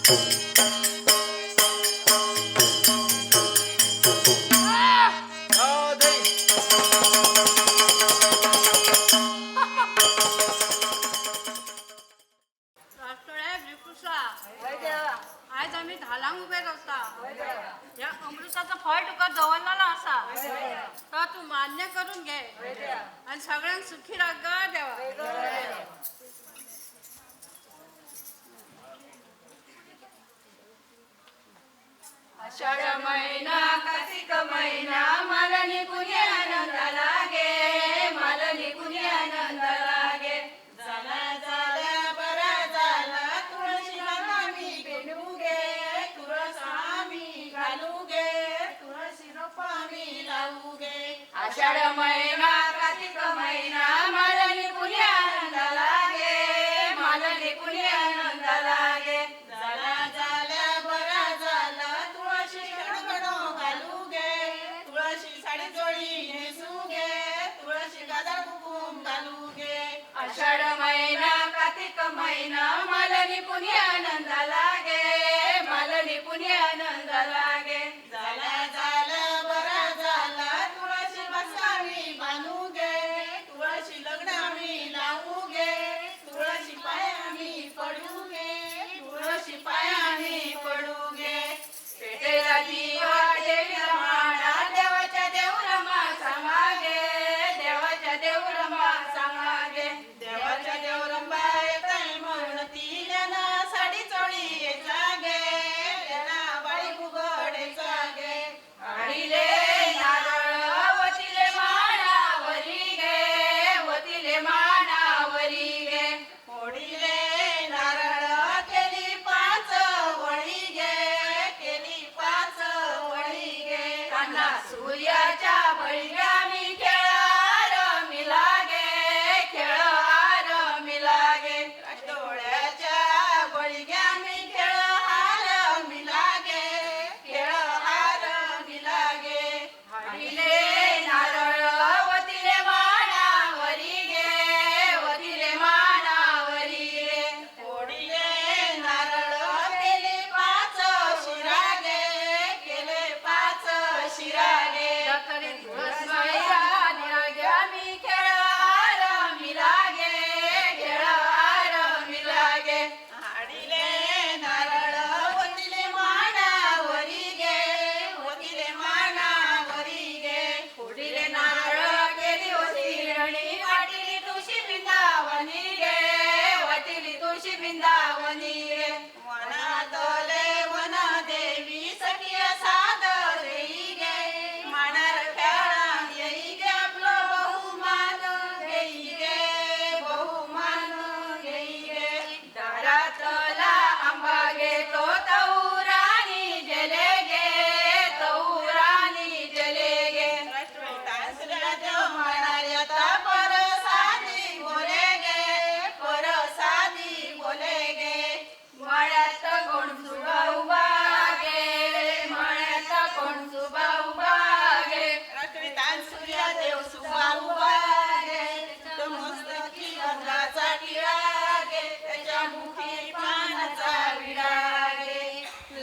आज आम्ही धालांग उभे राहता या अमृताचं फळ तुका जवळला असा तर तू मान्य करून घे आणि सगळ्यांक सुखी राख ग देवा. आषाढ महिना कार्तिक महिना मला निघून आनंद लागे, मला निघून आनंद लागे. झाला झाला बरा झाला तुळशीला मी भेटू गे, तुळस आम्ही घालू गे, तुळशी रोपा मी लावू गे. आषाढ महिना कार्तिक महिना मला निघून आनंद लागे, मला निघून आनंद लागे. झाला झाला बरा झाला तुळशी गडगडो घालू गे, तुळशी साडी जोडी नेसू गे, तुळशी गाजर कुकुम घालू गे. आषाढ महिना कार्तिक महिना मला निघून आनंद लागे, मला निघून आनंद लागे. झाला झाला बरा झाला तुळशी बसावी बांधू गे, तुळशी लग्न आम्ही लावू गे, तुळशी पायामी पडू गे, तुळशी पायामी पडू गे. पेटेला दिवा देवीला माळा, देवाच्या देऊरमा सांगा गे, देवाच्या देऊरमा सांगा गे. देवाच्या देऊरंबा येताय म्हणती त्यांना साडी चोळी येचा गे, त्यांना बाळी बुगडेचा गे. आडीले नारळ वतीले मानावरी गे, वतीले मानावरी गे. ओढीले नारळ केली पाच वळी गे, केली पाच वळी गे. कान्हा सूर्याच्या बळीला मी खेळार मिला गे, खेळार मिला गे. डोळ्याच्या बळीग्या मी खेळहार मिला गे, खेळहार मिला गे. हाडीले नारळ वतीले मानावरी गे, वतीले मानावरी गे. ओढीले नारळ केले पाच शिरा गे, केले पाच शिरा गे. तरी तुळस मैया निराग्या मी खेळहार मिला गे, खेळहार मिला गे. हाडीले नारळ वतीले मानावरी गे, वतीले मानावरी गे. ओढीले नारळ केली ओसिरणी, वाटिली तुळशी बिंदावनी गे, वाटिली तुळशी बिंदावनी गे. वनातले वन देवी सखिया साद देई गे, मानार खेळा येई गे, आपलं बहुमान घेई गे, बहुमान घेई गे. दारातला आंबा घेतो तौरानी जले गे, तौरानी जले गे. तासल्या देव म्हणाले आता परसादी बोले गे, परसादी बोले गे. मळ्यात कोण सुबा उभा गे, मळ्यात कोण सुबा उभा गे. रखडीतान सूर्या देव सुबा उभा गे, तो मस्तकी गंधाचा टिळा गे, त्याच्या मुखी पानाचा विडा गे.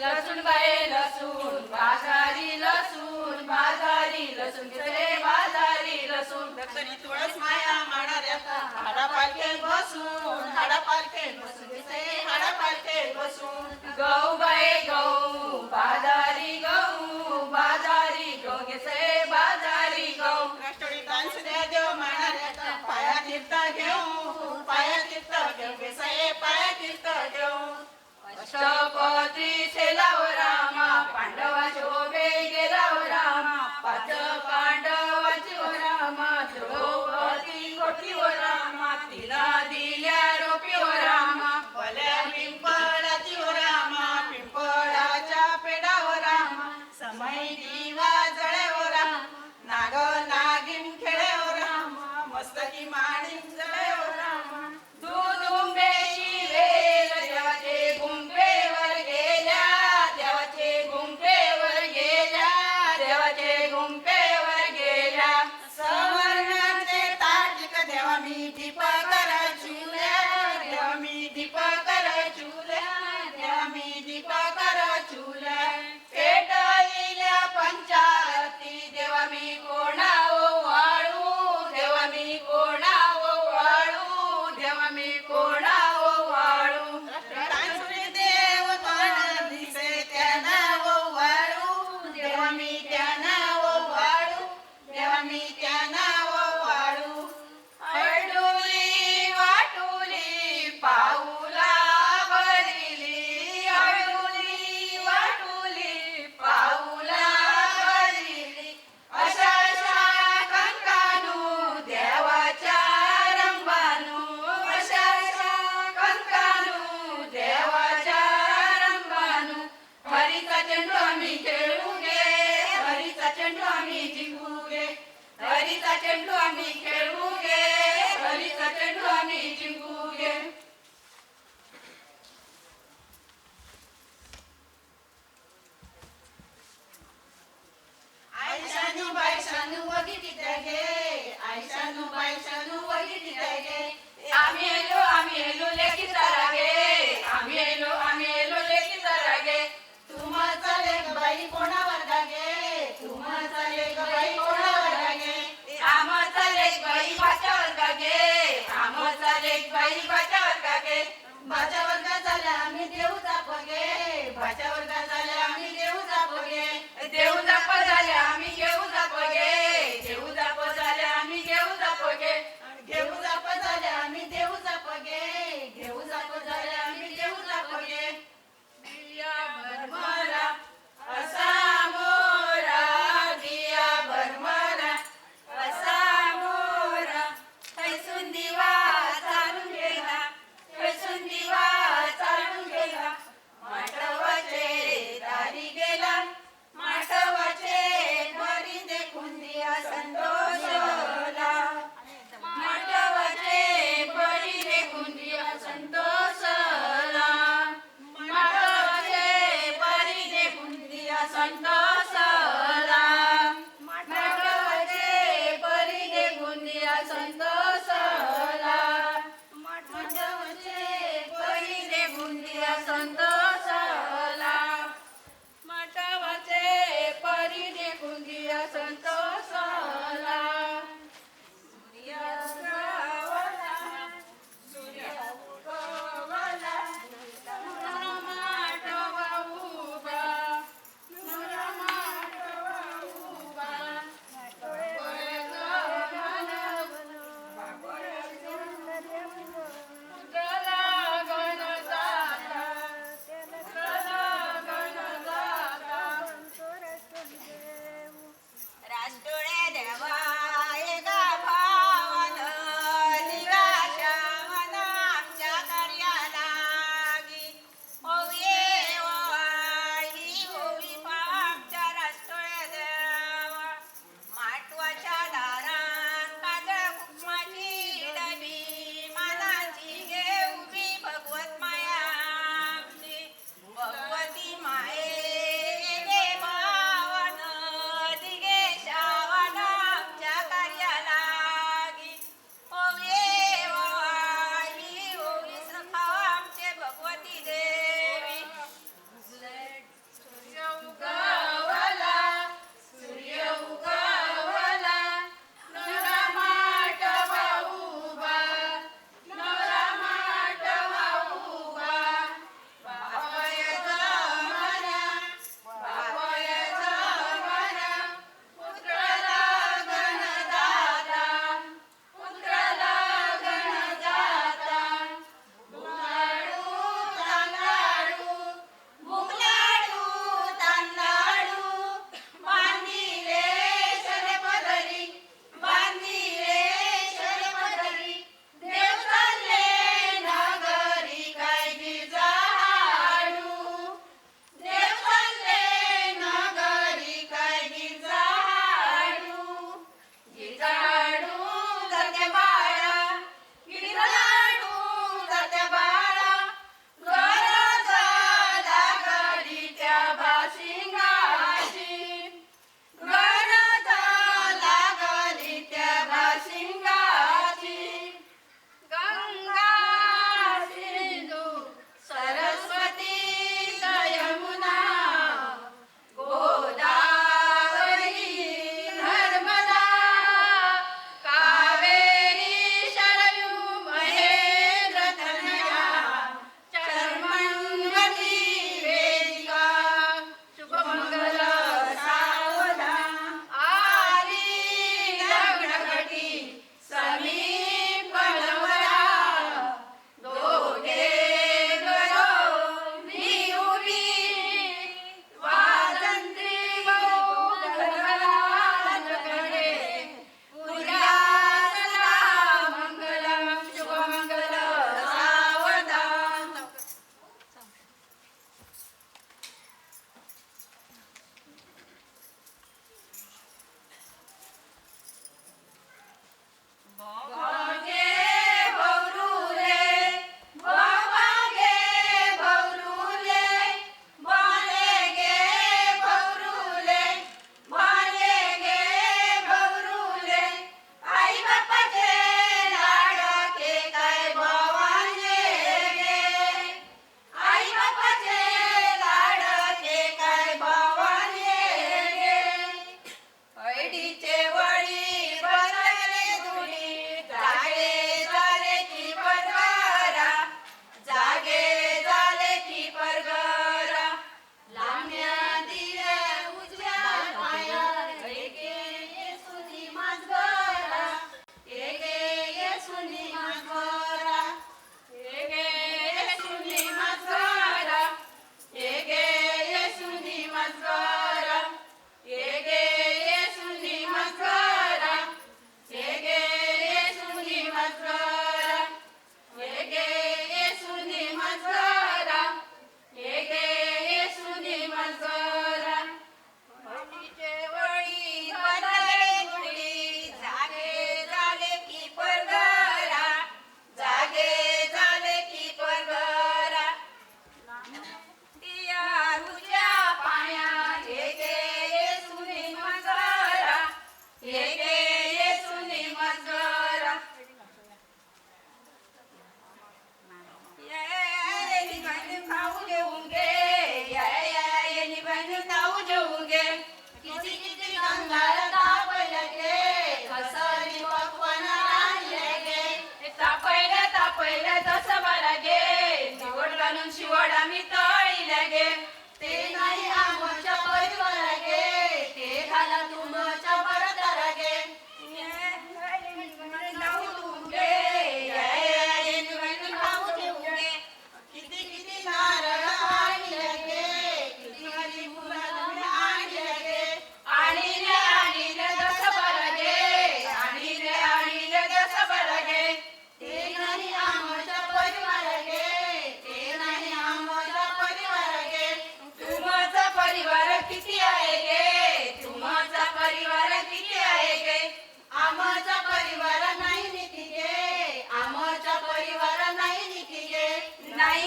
लसूण बाये लसूण बाजारी लसूण, बाजारी लसूण घेतले बाजारी लसूण. दक्षिणी तुळस माया माणाऱ्या हाडा पालखे बसून, हाडा पालखे बसून घेतले हाडा पालखे बसून. गहू बाये गहू बाजारी गहू, बाजारी गहू घेतले बाजारी गहू. राष्ट्रवादी तानसुद्या देव माणाऱ्या पाया तीर्थ घेऊ, पाया तीर्थ घेऊ घेसाये पाया तीर्थ घेऊ. अष्टपत्री सेलाव रामा, पांडवा शोभे गेलाव रामा, पाच पांडवाची व रामा, द्रौपदी गोठी व रामा, तिला दिल्या रोपी व रामा. भल्या पिंपळाची व रामा, पिंपळाच्या पेडा व रामा, समय दिवा जळे व रामा, नाग नागिन खेळे व रामा, मस्तकी माणिक जळे व रामा. दुदुंबेची वेल देवाचे गुंबेवर गेल्या, चेंडू आम्ही खेळू गे हरीचा चेंडू आम्ही जिंकू गे हरीचा चेंडू आम्ही खेळू गे हरीचा चेंडू आम्ही जिंकू गे आयशानू बायशानू वगीत गे आयशानू बायशानू वगीत गे आम्ही एलो लेकी गे आम्ही एलो लेकी गे तुमचा लेक बाई कोणावर गे तुमचा लेक बाई कोणावर गे आमचा लेक बाई भाच्यावर गे आमचा लेक बाई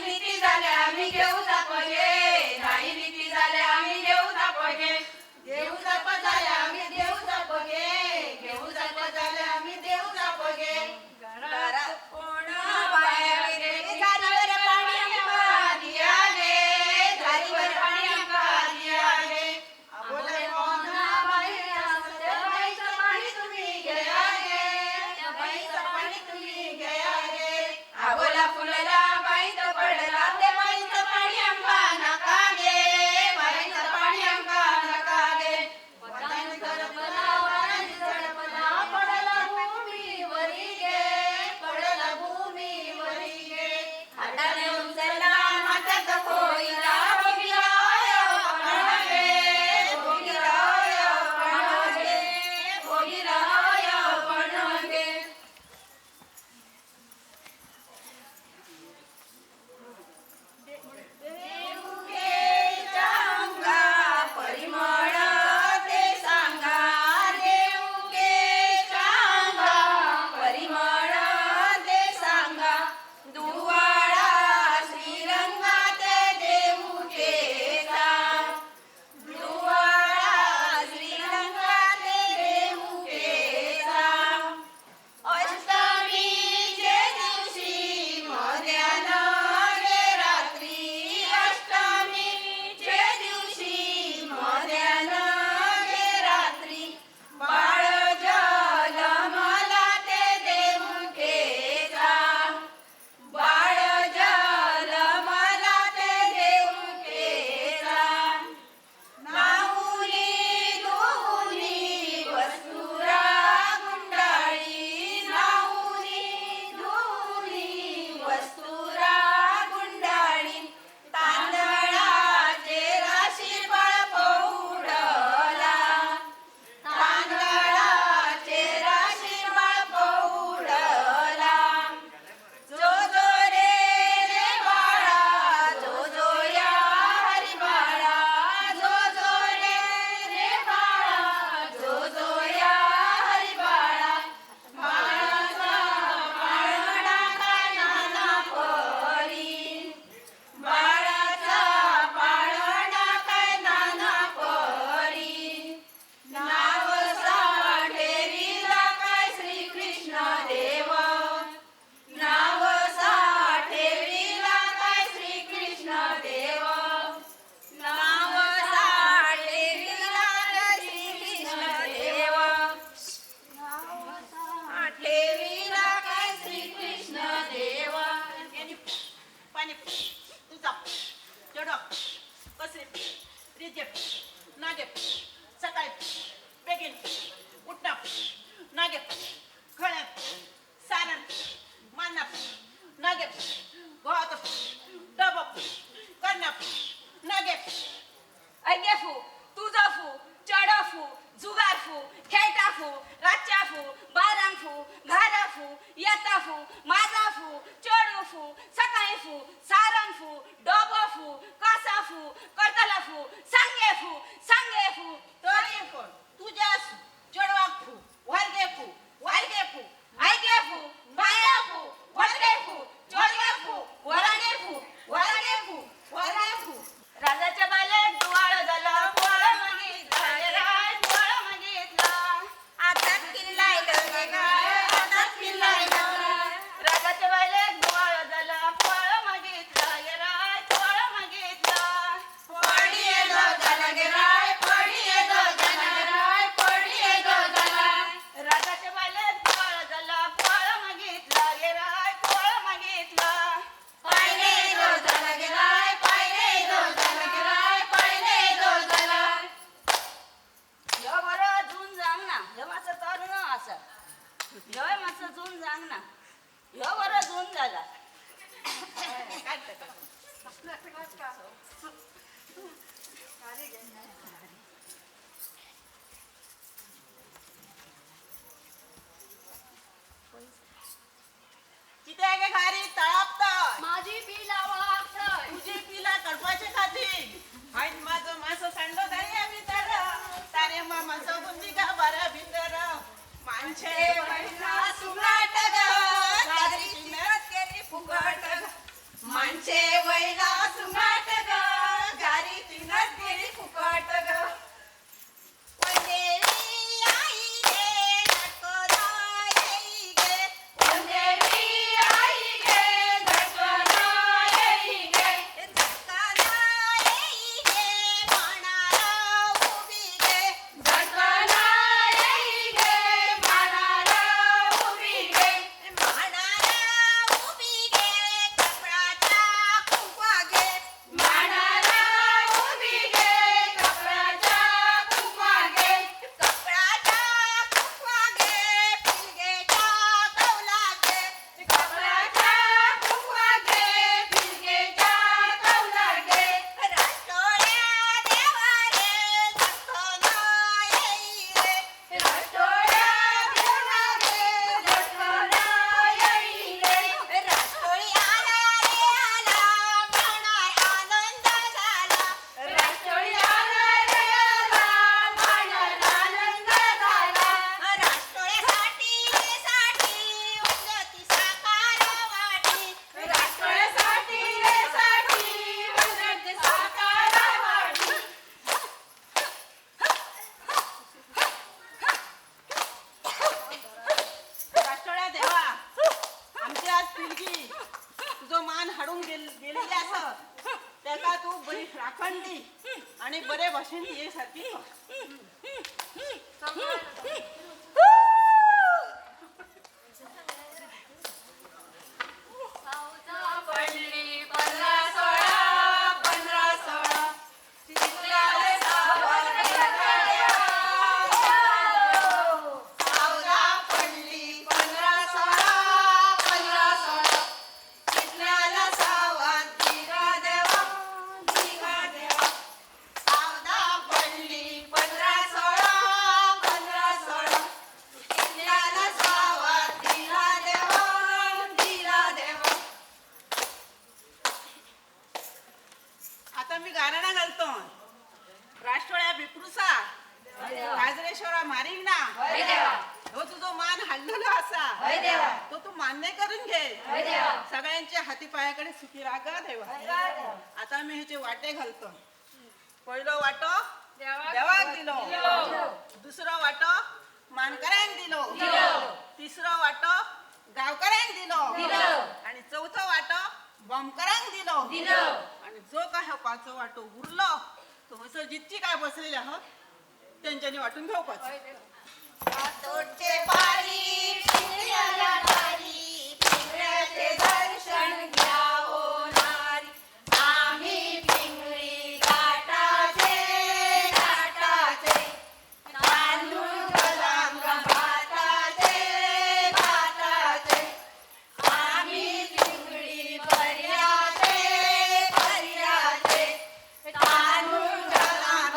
रीती झाल्या आम्ही घेऊ जापगे नाही रीती झाल्या आम्ही घेऊ जापगे घेऊ जाप झाल्या आम्ही देऊ जापगे घेऊ जाप झाल्या आम्ही देऊ जापगे घरात कोण बाहेर गेले झालीवर पाणी आंबा दिया गे झालीवर पाणी आंबा दिया गे बोले कोण बाहेर असते बाईचं पाणी तुम्ही घ्या गे त्या बाईचं पाणी तुम्ही घ्या गे आबोला फुलला बाईचं पडला ते बाईचं पाणी आंबा नका गे बाईचं पाणी आंबा नका गे वतन करपला वरण झडपला पडला भूमीवरी गे पडला भूमीवरी गे हाताने उचलला माताचा खोईला भोगिला पणगे भोगिला पणगे भोगिला पणगे देऊळेच्या अंगा परिमळ ते सांगा देऊळेच्या अंगा परिमळ ते सांगा दुवाळा श्रीरंगा ते देऊळेचा दुवाळा श्रीरंगा ते देऊळेचा अष्टमीचे दिवशी मध्यान गे रात्री अष्टमीचे दिवशी मध्यान गे रात्री बाळ जन्मला ते देऊळकेचा बाळ जन्मला ते देऊळकेचा नाहुनी धुनी वस्तुरा गुंडाळी नाहुनी धुनी वस्तुरा गुंडाळी तांदळाचे राशी बाळ पौडला तांदळाचे राशी बाळ पौडला जो जो रे बाळा जो जो या हरी बाळा जो जो रे बाळा जो जो या हरी बाळा बाळाचा पाळणा काय नाना परी बाळाचा पाळणा काय नाना परी नाव साठेरीला काय श्रीकृष्ण देव नाव साठेरीला काय श्रीकृष्ण देव नाव साठेरीला काय श्रीकृष्ण देव नाव साठेरीला काय श्रीकृष्ण देव पाणी तुझा जडक कसे रिजे नागे सकाळी बेगीन उठणं नागे खळ्या सारण मानणं नागे गोहात डब करणं नागे ऐगेफू तुझाफू चढाफू जुगारफू खेटाफू राच्याफू बारांफू घाराफू येताफू माझाफू चढूफू सकाळीफू सारणफू डोबफू कासाफू करतलाफू सांगेफू सांगेफू तरी पण तुझ्यास जडवाक फू वर्गे फू ऐगेफू बायाफू वडगेफू चोळगेफू वरगेफू वरगेफू वर्गे राजाच्या बालेत डोळ झालं पोळ मागितलं रे राय पोळ मागितलं आतात किल्लाय गे गाय आतात किल्लाय राजाच्या बालेत डोळ झालं पोळ मागितलं रे राय पोळ मागितलं पडी येतो झाला गे राय पडी येतो झाला गे राय पडी येतो झाला राजाच्या बालेत डोळ झालं पोळ मागितलं रे राय पोळ मागितलं पायले येतो झाला गे राय पायले येतो झाला गे राय पायले येतो झाला ह्यो बरं जून जांग ना ह्यो मासा तरुण असं ह्यो मासा जून जांग ना ह्यो बरं जून झाला किती आहे गे घारी तळापतं माझी पिला वागतय तुझी पिला कडपाचे खाती हाईट माझं मासं सांडो तरी आम्ही तर तारे मामा बुंदी का बरा भितर माणसे महिना सुगाट ग साजरी मेळत केली फुकट ग माणसे बरी राखणली आणि बरे भाषण ये सारखी पडली 15-16 15-16 चिखलाले सावध सावधा पडली 15-16 15-16 चिखलाला सावध दिगा देवा सावधा पडली 15-16 15-16 चिखलाला सावध दिगा देवा आता मी गाणं घालतो राष्ट्रोळ्या बिपरूसा गाजरेश्वरा मारीक ना हो तुझो मान हल्लेलो असा तो तू मान्य करून घे सगळ्यांच्या हाती पायाकडे सुखी रागा देवा आता मी ह्याचे वाटे घालतो पहिलो वाटो देवाक दिलो दुसरो वाटो मानकऱ्यांक दिलो तिसरो वाटो गावकऱ्यांक दिलो आणि चौथो वाटो बॉम्बकरांक दिलो आणि जो काय हा पाचो वाटो उरलो तो हसर जितकी काय बसलेले आहोत त्यांच्यानी वाटून घेवपाचो तोडचे पारी पिंगळ्याला नारी पिंगळ्याचे दर्शन घ्यावो नारी आम्ही पिंगळी घाटाचे तांदूळ गलाम भाताचे आम्ही पिंगळी पर्याचे तांदूळ गलाम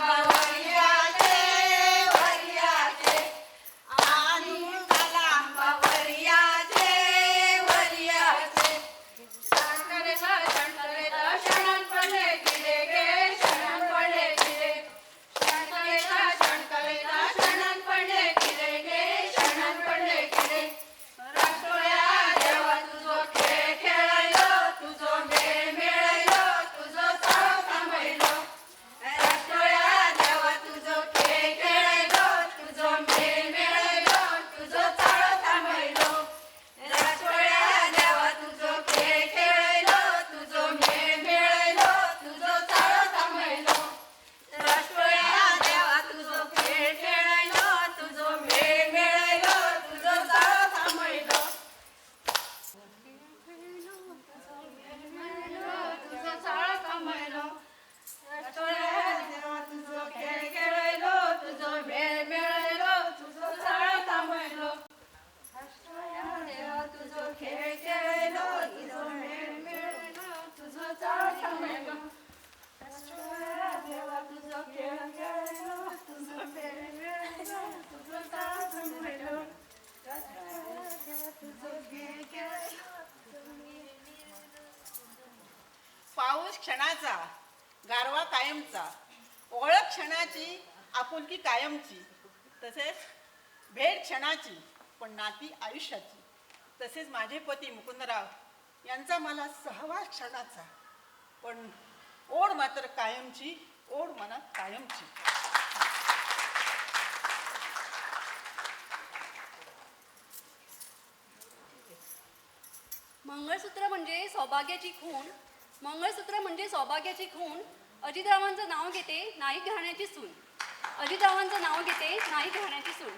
पाऊस क्षणाचा गारवा कायमचा ओळख क्षणाची आपुलकी कायमची तसेच भेट क्षणाची पण नाती आयुष्याची तसेच माझे पती मुकुंदराव यांचा मला सहवास क्षणाचा पण ओढ मात्र कायमची ओढ मनात कायमची. मंगळसूत्र म्हणजे सौभाग्याची खूण मंगळसूत्र म्हणजे सौभाग्याची खूण अजितरावांचं नाव घेते नाही घराण्याची सून अजितरावांचं नाव घेते नाही घराण्याची सून.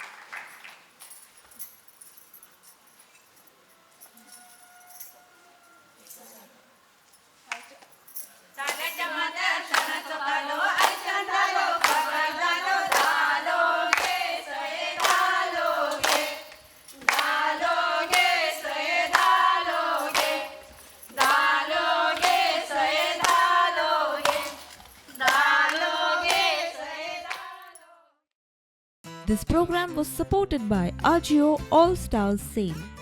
This program was supported by Agio All Stars Sale.